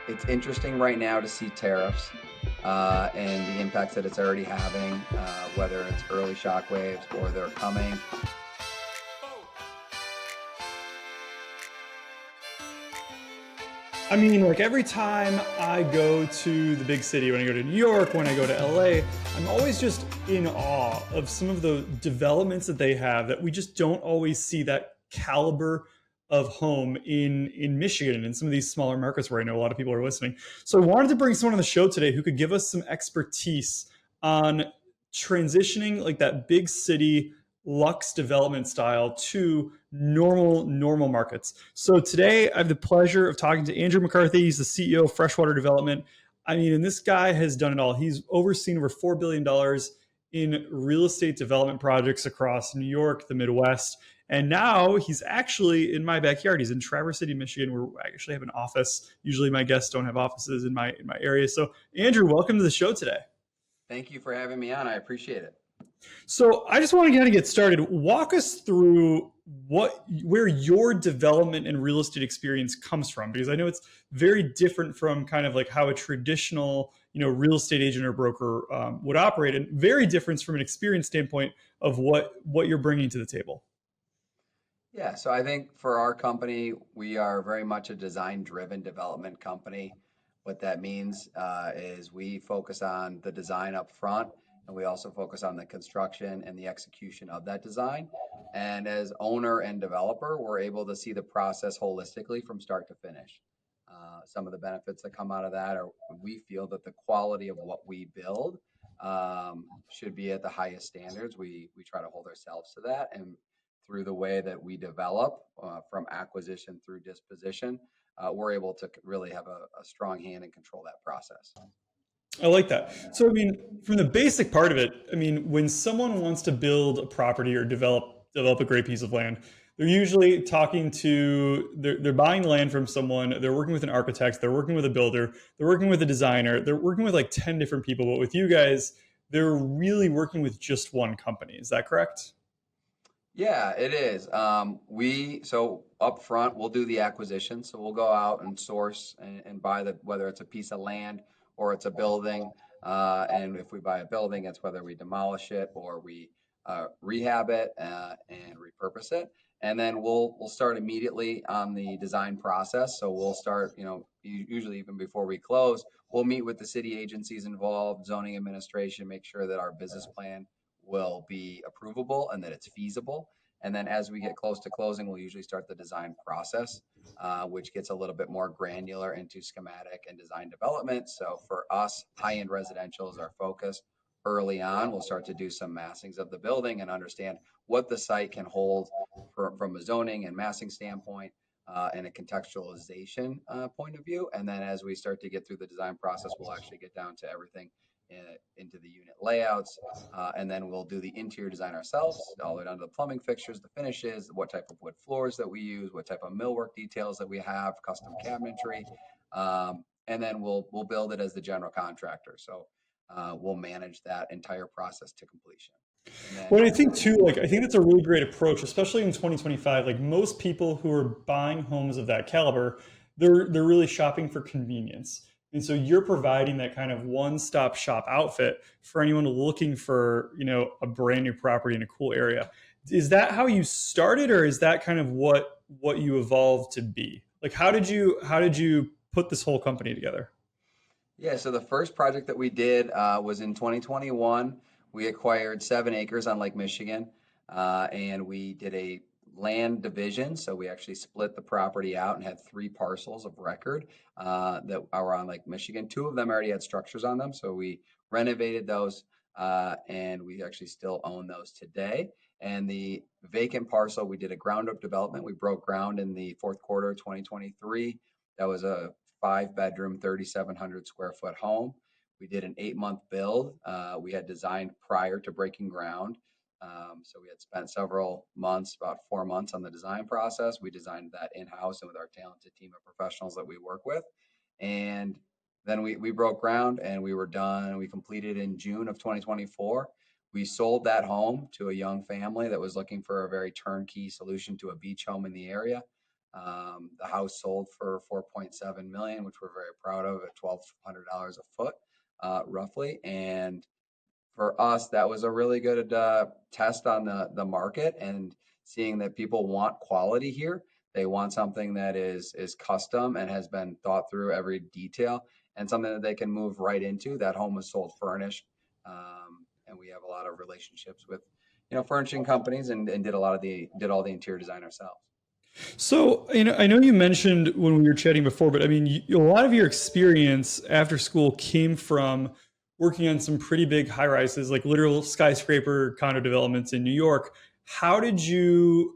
It's interesting right now to see tariffs and the impacts that it's already having, whether it's early shockwaves or they're coming. I mean, like every time I go to the big city, when I go to New York, when I go to LA, I'm always just in awe of some of the developments that they have that we just don't always see that caliber of home in Michigan and some of these smaller markets where I know a lot of people are listening. So I wanted to bring someone on the show today who could give us some expertise on transitioning like that big city Lux development style to normal markets. So today I have the pleasure of talking to Andrew McCarthy. He's the CEO of Freshwater Development. I mean, and this guy has done it all. He's overseen over $4 billion in real estate development projects across New York, the Midwest. And now he's actually in my backyard. He's in Traverse City, Michigan, where I actually have an office. Usually my guests don't have offices in my area. So Andrew, welcome to the show today. Thank you for having me on. I appreciate it. So I just want to kind of get started. Walk us through where your development and real estate experience comes from, because I know it's very different from kind of like how a traditional real estate agent or broker would operate, and very different from an experience standpoint of what you're bringing to the table. Yeah, so I think for our company, we are very much a design-driven development company. What that means is we focus on the design up front, and we also focus on the construction and the execution of that design. And as owner and developer, we're able to see the process holistically from start to finish. Some of the benefits that come out of that are we feel that the quality of what we build should be at the highest standards. We try to hold ourselves to that, and through the way that we develop from acquisition through disposition, we're able to really have a strong hand and control that process. I like that. So, I mean, from the basic part of it, I mean, when someone wants to build a property or develop a great piece of land, they're usually they're buying land from someone, they're working with an architect, they're working with a builder, they're working with a designer, they're working with like 10 different people. But with you guys, they're really working with just one company. Is that correct? Yeah, it is. So up front, we'll do the acquisition. So we'll go out and source and buy whether it's a piece of land or it's a building. And if we buy a building, it's whether we demolish it or we rehab it and repurpose it. And then we'll start immediately on the design process. So we'll start, usually even before we close, we'll meet with the city agencies involved, zoning administration, make sure that our business plan will be approvable and that it's feasible. And then as we get close to closing, we'll usually start the design process, which gets a little bit more granular into schematic and design development. So for us, high-end residential is our focus. Early on, we'll start to do some massings of the building and understand what the site can hold from a zoning and massing standpoint and a contextualization point of view. And then as we start to get through the design process, we'll actually get down to everything into the unit layouts, and then we'll do the interior design ourselves, all the way down to the plumbing fixtures, the finishes, what type of wood floors that we use, what type of millwork details that we have, custom cabinetry, and then we'll build it as the general contractor. So we'll manage that entire process to completion. And Well, then, I think too, like I think that's a really great approach, especially in 2025. Like most people who are buying homes of that caliber, they're really shopping for convenience. And so you're providing that kind of one-stop shop outfit for anyone looking for, a brand new property in a cool area. Is that how you started, or is that kind of what you evolved to be? Like how did you put this whole company together? yeah, so the first project that we did was in 2021. We acquired 7 acres on Lake Michigan, and we did a land division. So we actually split the property out and had 3 parcels of record that are on Lake Michigan. 2 of them already had structures on them, so we renovated those, and we actually still own those today. And the vacant parcel, we did a ground up development. We broke ground in the fourth quarter of 2023. That was a 5 bedroom, 3,700 square foot home. We did an 8 month build. We had designed prior to breaking ground. So we had spent several months, about 4 months on the design process. We designed that in-house and with our talented team of professionals that we work with. And then we broke ground and we were done. We completed in June of 2024. We sold that home to a young family that was looking for a very turnkey solution to a beach home in the area. The house sold for 4.7 million, which we're very proud of at $1,200 a foot, roughly. And for us, that was a really good test on the market and seeing that people want quality here. They want something that is custom and has been thought through every detail and something that they can move right into. That home was sold furnished, and we have a lot of relationships with, furnishing companies and did all the interior design ourselves. So, I know you mentioned when we were chatting before, but I mean, a lot of your experience after school came from working on some pretty big high rises, like literal skyscraper condo developments in New York. How did you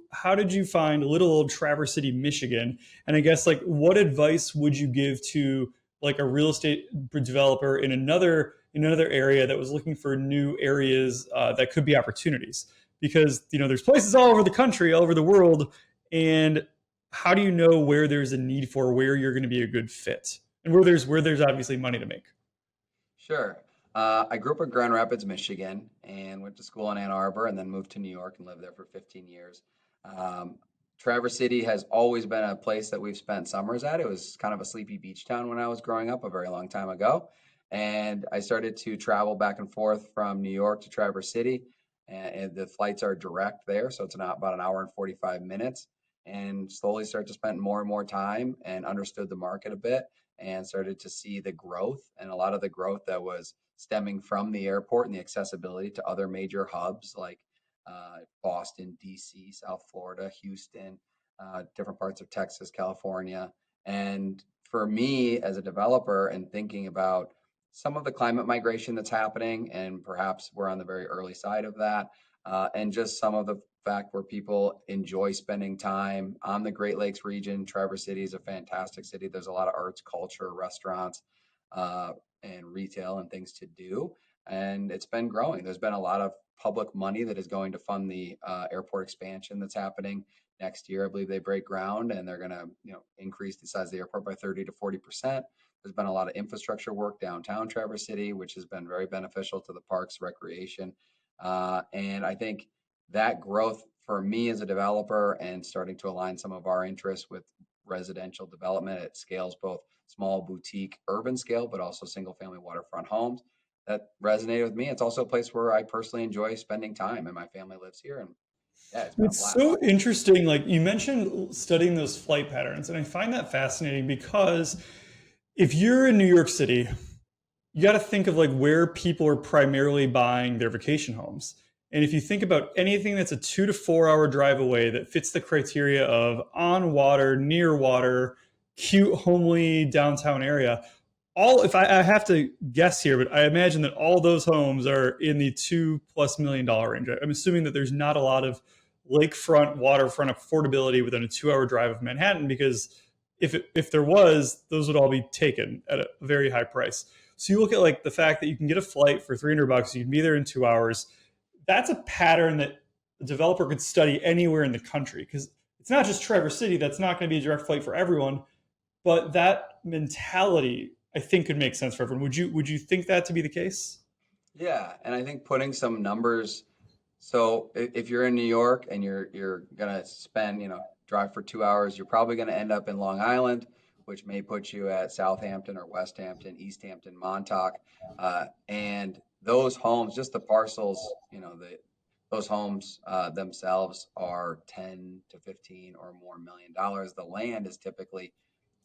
find little old Traverse City, Michigan? And I guess like what advice would you give to like a real estate developer in another area that was looking for new areas that could be opportunities? Because there's places all over the country, all over the world, and how do you know where there's a need for where you're going to be a good fit and where there's obviously money to make? Sure. I grew up in Grand Rapids, Michigan, and went to school in Ann Arbor, and then moved to New York and lived there for 15 years. Um, Traverse City has always been a place that we've spent summers at. It was kind of a sleepy beach town when I was growing up a very long time ago. And I started to travel back and forth from New York to Traverse City, and the flights are direct there, so it's not about an hour and 45 minutes. And slowly started to spend more and more time and understood the market a bit and started to see the growth and a lot of the growth that was stemming from the airport and the accessibility to other major hubs like Boston, DC, South Florida, Houston, different parts of Texas, California. And for me as a developer and thinking about some of the climate migration that's happening, and perhaps we're on the very early side of that, and just some of the fact where people enjoy spending time on the Great Lakes region. Traverse City is a fantastic city. There's a lot of arts, culture, restaurants, uh, and retail and things to do. And it's been growing. There's been a lot of public money that is going to fund the airport expansion that's happening next year. I believe they break ground and they're going to, increase the size of the airport by 30 to 40%. There's been a lot of infrastructure work downtown Traverse City, which has been very beneficial to the parks, recreation. And I think that growth for me as a developer and starting to align some of our interests with residential development at scales, both small boutique urban scale, but also single family waterfront homes. That resonated with me. It's also a place where I personally enjoy spending time and my family lives here. And yeah, it's been a It's blast. so interesting. Like you mentioned studying those flight patterns, and I find that fascinating because if you're in New York City, you got to think of like where people are primarily buying their vacation homes. And if you think about anything that's a 2 to 4 hour drive away that fits the criteria of on water, near water, cute, homely downtown area, all if I have to guess here, but I imagine that all those homes are in the $2+ million range. I'm assuming that there's not a lot of lakefront, waterfront affordability within a 2 hour drive of Manhattan because if there was, those would all be taken at a very high price. So you look at like the fact that you can get a flight for $300, you can be there in 2 hours. That's a pattern that a developer could study anywhere in the country because it's not just Traverse City. That's not going to be a direct flight for everyone, but that mentality I think could make sense for everyone. Would you think that to be the case? Yeah, and I think putting some numbers. So if you're in New York and you're gonna spend, drive for 2 hours, you're probably gonna end up in Long Island, which may put you at Southampton or West Hampton, East Hampton, Montauk, and those homes, just the parcels, those homes themselves are 10 to 15 or more million dollars. The land is typically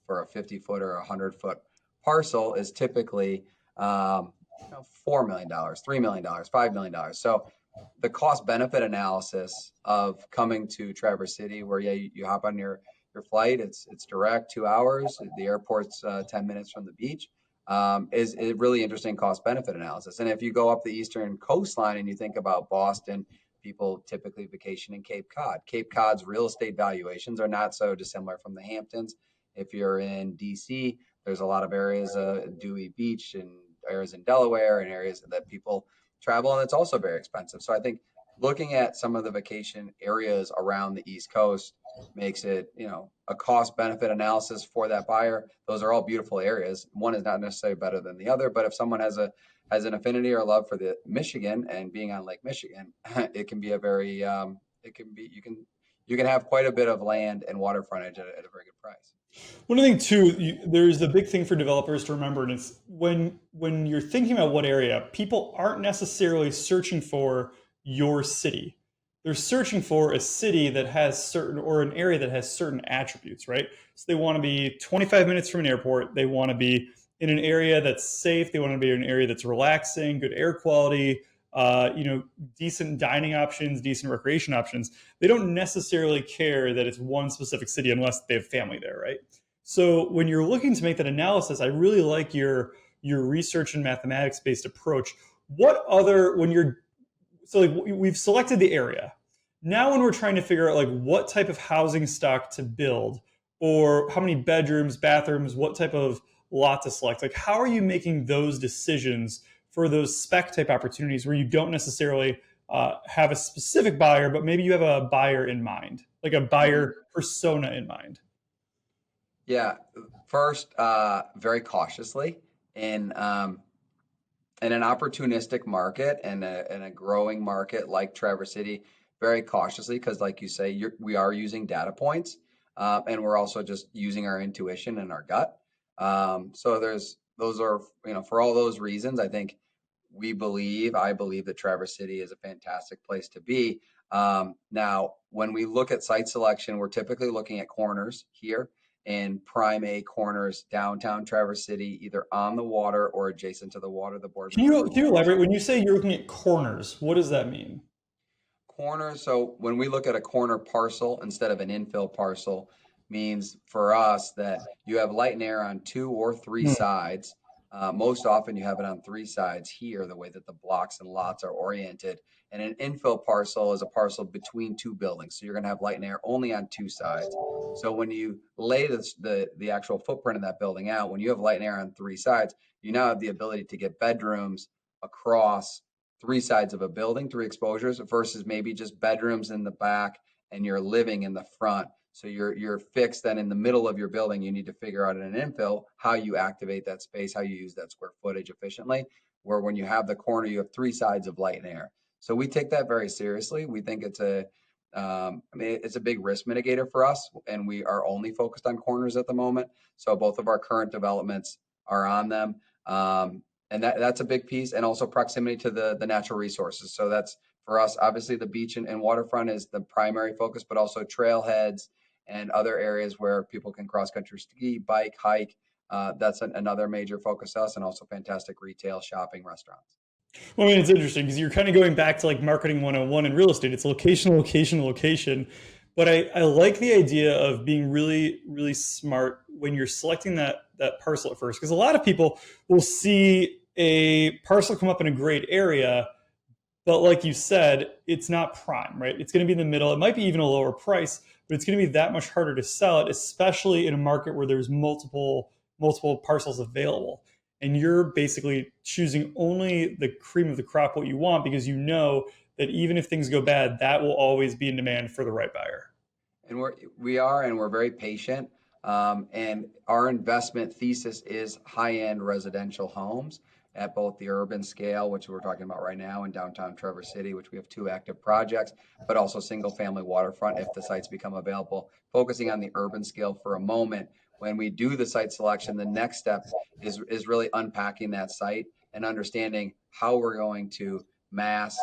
for a 50 foot or a 100 foot parcel is typically $4 million, $3 million, $5 million. So the cost benefit analysis of coming to Traverse City, where yeah, you hop on your flight, it's direct 2 hours. The airport's 10 minutes from the beach. Is a really interesting cost benefit analysis. And if you go up the eastern coastline and you think about Boston, people typically vacation in Cape Cod. Cape Cod's real estate valuations are not so dissimilar from the Hamptons. If you're in DC, there's a lot of areas, Dewey Beach and areas in Delaware and areas that people travel, and it's also very expensive. So I think looking at some of the vacation areas around the East Coast makes it, a cost benefit analysis for that buyer. Those are all beautiful areas. One is not necessarily better than the other, but if someone has an affinity or love for the Michigan and being on Lake Michigan, it can be a very it can be you can have quite a bit of land and water frontage at a very good price. One thing too, there's the big thing for developers to remember, and it's when you're thinking about what area, people aren't necessarily searching for your city. They're searching for a city that has certain, or an area that has certain attributes, right? So they want to be 25 minutes from an airport. They want to be in an area that's safe. They want to be in an area that's relaxing, good air quality, decent dining options, decent recreation options. They don't necessarily care that it's one specific city unless they have family there, right? So when you're looking to make that analysis, I really like your research and mathematics based approach. What other when you're so like we've selected the area. Now when we're trying to figure out like what type of housing stock to build or how many bedrooms, bathrooms, what type of lot to select, like how are you making those decisions for those spec type opportunities where you don't necessarily have a specific buyer, but maybe you have a buyer in mind, like a Mhm. buyer persona in mind? Yeah, first, very cautiously in um, in an opportunistic market and a growing market like Traverse City, very cautiously because, like you say, we are using data points, and we're also just using our intuition and our gut. So there's those are for all those reasons, I think I believe that Traverse City is a fantastic place to be. Now, when we look at site selection, we're typically looking at corners here in prime A corners downtown Traverse City, either on the water or adjacent to the water. The board members Can you will elaborate? also When you say you're looking at corners, what does that mean? corner. So when we look at a corner parcel instead of an infill parcel, means for us that you have light and air on two or three Hmm. sides. Most often you have it on three sides here, the way that the blocks and lots are oriented. And an infill parcel is a parcel between two buildings. So you're going to have light and air only on two sides. So when you lay the actual footprint of that building out, when you have light and air on three sides, you now have the ability to get bedrooms across three sides of a building, three exposures versus maybe just bedrooms in the back and you're living in the front. So you're fixed then in the middle of your building. You need to figure out in an infill how you activate that space, how you use that square footage efficiently. Where when you have the corner, you have three sides of light and air. So we take that very seriously. We think it's a big risk mitigator for us, and we are only focused on corners at the moment. So both of our current developments are on them. And that's a big piece, and also proximity to the natural resources. So that's for us, obviously the beach and waterfront is the primary focus, but also trailheads and other areas where people can cross country ski, bike, hike. That's another major focus to us, and also fantastic retail, shopping, restaurants. Well, I mean, it's interesting because you're kind of going back to like marketing 101 in real estate. It's location, location, location. But I like the idea of being really, really smart when you're selecting that parcel at first. Because a lot of people will see a parcel come up in a great area, but like you said, it's not prime, right? It's going to be in the middle. It might be even a lower price, but it's going to be that much harder to sell it, especially in a market where there's multiple parcels available. And you're basically choosing only the cream of the crop what you want because you know that even if things go bad, that will always be in demand for the right buyer. And we're very patient. And our investment thesis is high-end residential homes at both the urban scale, which we're talking about right now in downtown Traverse City, which we have two active projects, but also single-family waterfront if the sites become available. Focusing on the urban scale for a moment, when we do the site selection, the next step is really unpacking that site and understanding how we're going to mass,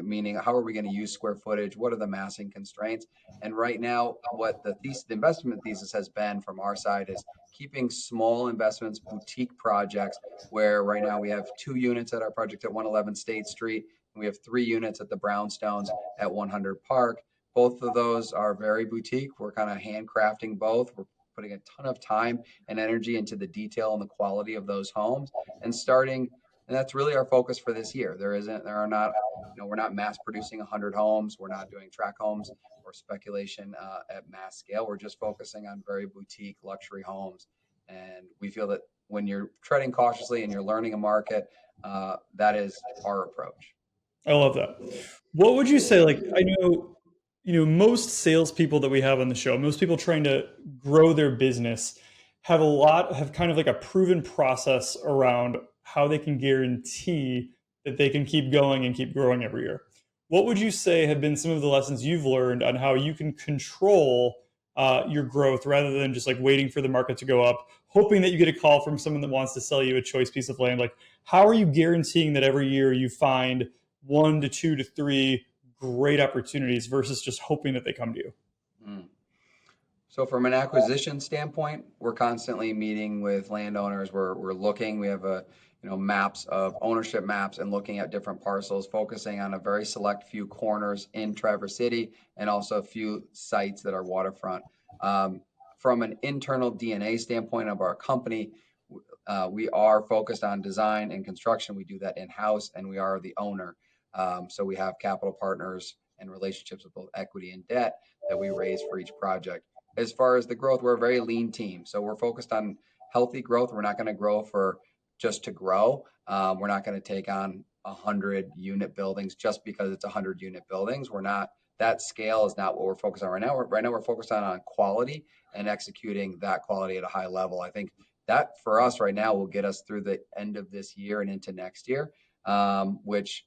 meaning how are we going to use square footage, what are the massing constraints, and right now, what the investment thesis has been from our side is keeping small investments, boutique projects, where right now we have 2 units at our project at 111 State Street, and we have 3 units at the Brownstones at 100 Park. Both of those are very boutique. We're kind of handcrafting both. We're putting a ton of time and energy into the detail and the quality of those homes, and that's really our focus for this year. There are not, we're not mass producing 100 homes. We're not doing track homes or speculation at mass scale. We're just focusing on very boutique luxury homes. And we feel that when you're treading cautiously and you're learning a market, that is our approach. I love that. What would you say? Like, I know, most salespeople that we have on the show, most people trying to grow their business have kind of like a proven process around how they can guarantee that they can keep going and keep growing every year. what would you say have been some of the lessons you've learned on how you can control your growth rather than just like waiting for the market to go up, hoping that you get a call from someone that wants to sell you a choice piece of land? Like, how are you guaranteeing that every year you find one to two to three great opportunities versus just hoping that they come to you? Mm. So from an acquisition standpoint, we're constantly meeting with landowners. We're looking, we have maps of ownership maps and looking at different parcels, focusing on a very select few corners in Traverse City and also a few sites that are waterfront. Um, from an internal DNA standpoint of our company, we are focused on design and construction. We do that in-house and we are the owner. So we have capital partners and relationships with both equity and debt that we raise for each project. As far as the growth, we're a very lean team. So we're focused on healthy growth. We're not going to grow for just to grow. We're not going to take on 100-unit buildings just because it's 100-unit buildings. We're not, that scale is not what we're focused on right now. Right now we're focused on quality and executing that quality at a high level. I think that for us right now will get us through the end of this year and into next year, which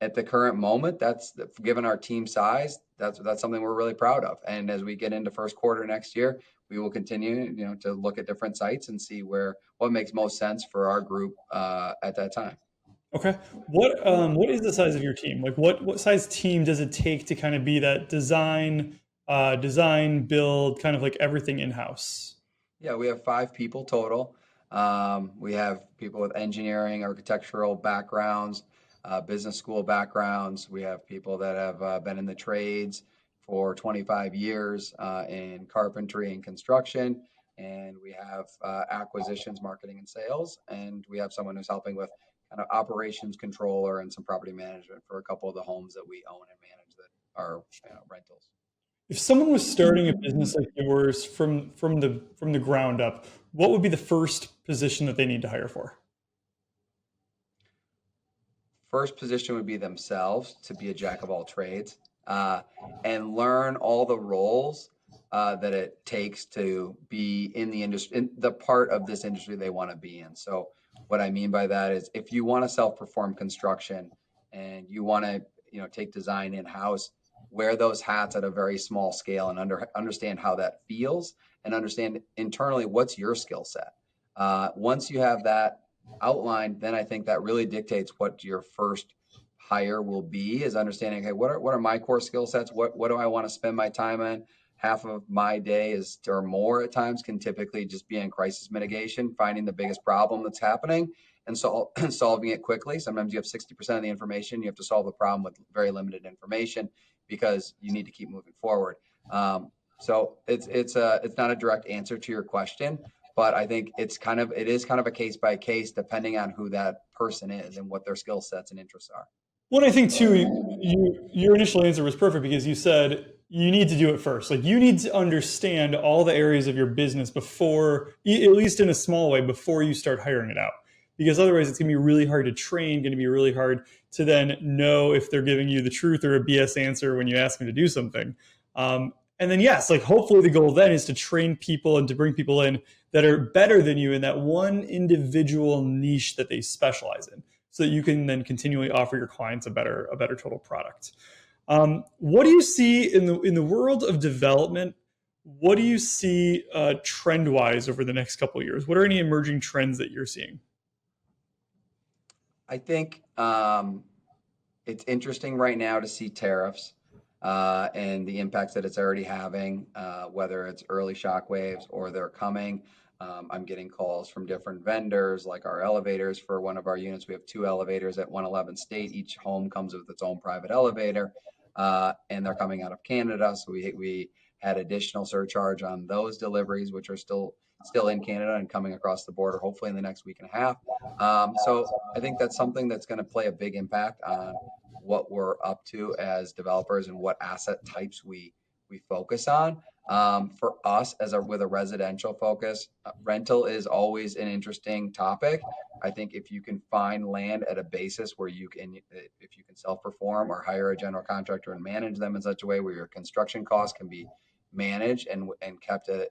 at the current moment, that's given our team size, that's something we're really proud of. And as we get into first quarter next year, we will continue, to look at different sites and see what makes most sense for our group at that time. Okay. What is the size of your team? Like what size team does it take to kind of be that design, build, kind of like everything in-house? Yeah, we have 5 people total. We have people with engineering, architectural backgrounds, business school backgrounds. We have people that have been in the trades for 25 years in carpentry and construction. And we have acquisitions, marketing, and sales. And we have someone who's helping with kind of operations controller and some property management for a couple of the homes that we own and manage that are rentals. If someone was starting a business like yours from the ground up, what would be the first position that they need to hire for? First position would be themselves to be a jack of all trades and learn all the roles that it takes to be in the industry, in the part of this industry they want to be in. So, what I mean by that is if you want to self-perform construction and you want to, take design in-house, wear those hats at a very small scale and understand how that feels and understand internally what's your skill set. Once you have that outlined, then I think that really dictates what your first hire will be is understanding, okay, what are my core skill sets? What do I want to spend my time in? Half of my day is or more at times can typically just be in crisis mitigation, finding the biggest problem that's happening and solving it quickly. Sometimes you have 60% of the information. You have to solve the problem with very limited information because you need to keep moving forward. So it's not a direct answer to your question, but I think it is kind of a case by case depending on who that person is and what their skill sets and interests are. Well, I think too, your initial answer was perfect because you said you need to do it first. Like you need to understand all the areas of your business before, at least in a small way, before you start hiring it out. Because otherwise, it's going to be really hard to train. Going to be really hard to then know if they're giving you the truth or a BS answer when you ask them to do something. And then yes, like hopefully the goal then is to train people and to bring people in that are better than you in that one individual niche that they specialize in so that you can then continually offer your clients a better total product. What do you see in the world of development? What do you see trend wise over the next couple of years? What are any emerging trends that you're seeing? I think it's interesting right now to see tariffs and the impacts that it's already having, whether it's early shock waves or they're coming. I'm getting calls from different vendors, like our elevators for one of our units. We have 2 elevators at 111 State. Each home comes with its own private elevator, and they're coming out of Canada. So we had additional surcharge on those deliveries, which are still in Canada and coming across the border, hopefully in the next week and a half. So I think that's something that's going to play a big impact on what we're up to as developers and what asset types we focus on. For us, with a residential focus, rental is always an interesting topic. I think if you can find land at a basis where if you can self-perform or hire a general contractor and manage them in such a way where your construction costs can be managed and kept at,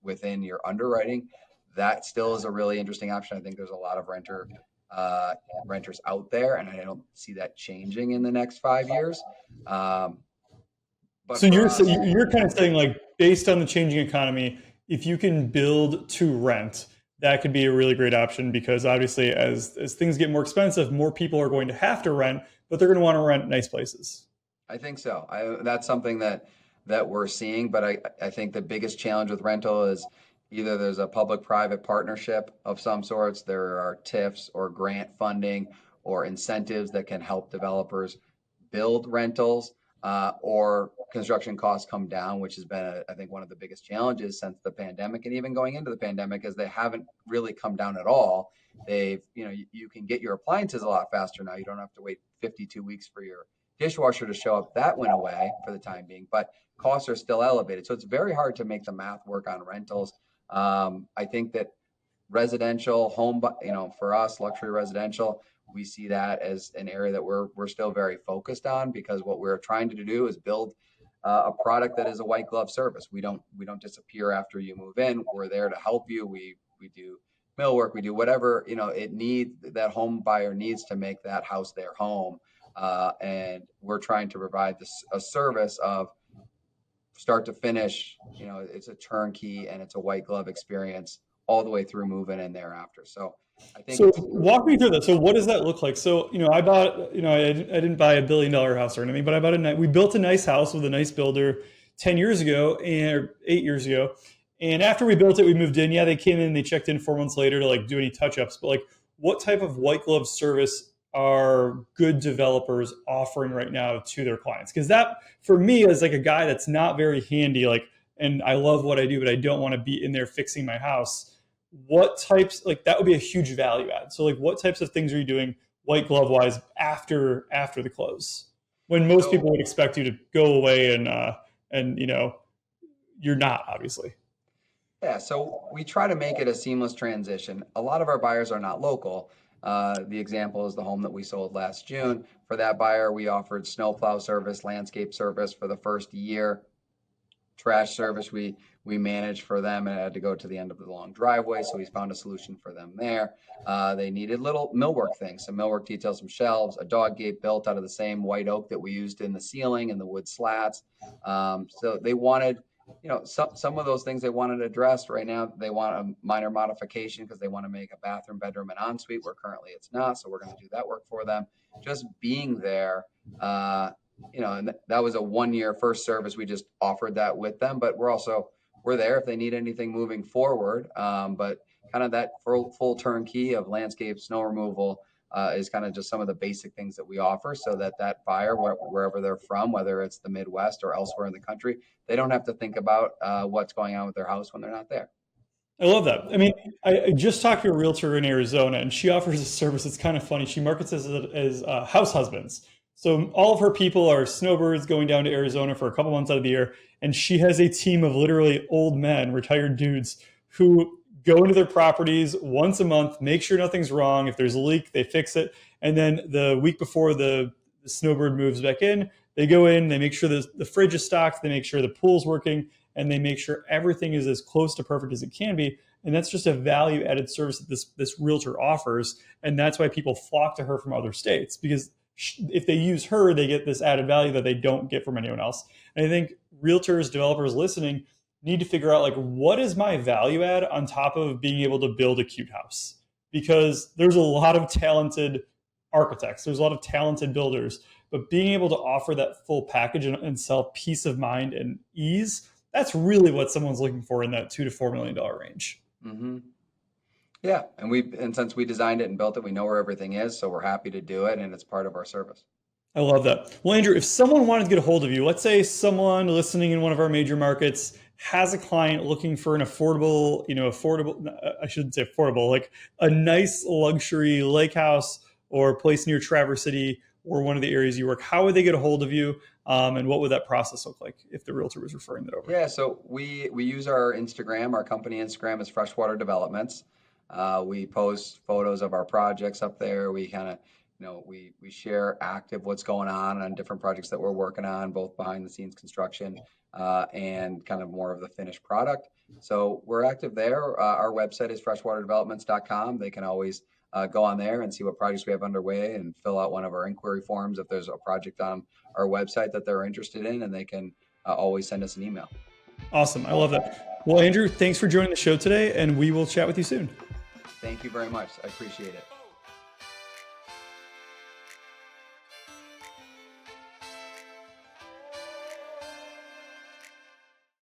within your underwriting, that still is a really interesting option. I think there's a lot of renter uh, renters out there, and I don't see that changing in the next 5 years. Um, but So for you're us, you're kind of saying like based on the changing economy, if you can build to rent, that could be a really great option because obviously as things get more expensive, more people are going to have to rent, but they're going to want to rent nice places. I think so. That's something that we're seeing, but I think the biggest challenge with rental is either there's a public-private partnership of some sorts, there are TIFs or grant funding or incentives that can help developers build rentals, or construction costs come down, which has been, I think, one of the biggest challenges since the pandemic and even going into the pandemic, is they haven't really come down at all. You can get your appliances a lot faster now. You don't have to wait 52 weeks for your dishwasher to show up. That went away for the time being, but costs are still elevated. So it's very hard to make the math work on rentals. I think that residential home, for us, luxury residential, we see that as an area that we're still very focused on, because what we're trying to do is build a product that is a white glove service. We don't disappear after you move in. We're there to help you. We do millwork. We do whatever it needs, that home buyer needs to make that house their home. And we're trying to provide a service of start to finish. It's a turnkey and it's a white glove experience all the way through move-in and thereafter. So I think So it's walk me through that. So what does that look like? So, I bought, I didn't buy $1 billion house or anything, but we built a nice house with a nice builder 10 years ago or 8 years ago. And after we built it, we moved in. Yeah, they came in, they checked in 4 months later to like do any touch ups. But like, what type of white glove service are good developers offering right now to their clients? Because that, for me, as like a guy that's not very handy, like, and I love what I do, but I don't want to be in there fixing my house. What types, like, that would be a huge value add. So like, what types of things are you doing white glove wise after the close, when most so people would expect you to go away and you're not, obviously. Yeah, so we try to make it a seamless transition. A lot of our buyers are not local. The example is the home that we sold last June. For that buyer, we offered snowplow service, landscape service for the first year. Trash service we managed for them, and it had to go to the end of the long driveway, so we found a solution for them there. They needed little millwork things, some millwork details, some shelves, a dog gate built out of the same white oak that we used in the ceiling and the wood slats. So they wanted, some of those things they wanted addressed. Right now they want a minor modification because they want to make a bathroom, bedroom, and ensuite where currently it's not, so we're going to do that work for them. Just being there, and that was a 1 year first service. We just offered that with them, but we're there if they need anything moving forward. But kind of that full turnkey of landscape, snow removal, is kind of just some of the basic things that we offer, so that buyer, wherever they're from, whether it's the Midwest or elsewhere in the country, they don't have to think about what's going on with their house when they're not there. I love that. I mean, I just talked to a realtor in Arizona, and she offers a service that's kind of funny. She markets it as house husbands. So all of her people are snowbirds going down to Arizona for a couple months out of the year, and she has a team of literally old men, retired dudes, who go into their properties once a month, make sure nothing's wrong. If there's a leak, they fix it, and then the week before the snowbird moves back in, they go in, they make sure the fridge is stocked, they make sure the pool's working, and they make sure everything is as close to perfect as it can be. And that's just a value added service that this realtor offers. And that's why people flock to her from other states, because if they use her, they get this added value that they don't get from anyone else. And I think realtors, developers listening need to figure out, like, what is my value add on top of being able to build a cute house? Because there's a lot of talented architects, there's a lot of talented builders, but being able to offer that full package and sell peace of mind and ease, that's really what someone's looking for in that $2 to $4 million range. Hmm. Yeah, and since we designed it and built it, we know where everything is, so we're happy to do it, and it's part of our service. I love that. Well, Andrew, if someone wanted to get a hold of you, let's say someone listening in one of our major markets has a client looking for an I shouldn't say affordable, like a nice luxury lake house or place near Traverse City or one of the areas you work, how would they get a hold of you? And what would that process look like if the realtor was referring that over? Yeah, so we use our Instagram. Our company Instagram is Freshwater Developments. We post photos of our projects up there. We kind of, we share active what's going on different projects that we're working on, both behind the scenes construction, and kind of more of the finished product. So we're active there. Our website is freshwaterdevelopments.com. They can always go on there and see what projects we have underway and fill out one of our inquiry forms if there's a project on our website that they're interested in, and they can always send us an email. Awesome. I love that. Well, Andrew, thanks for joining the show today, and we will chat with you soon. Thank you very much. I appreciate it.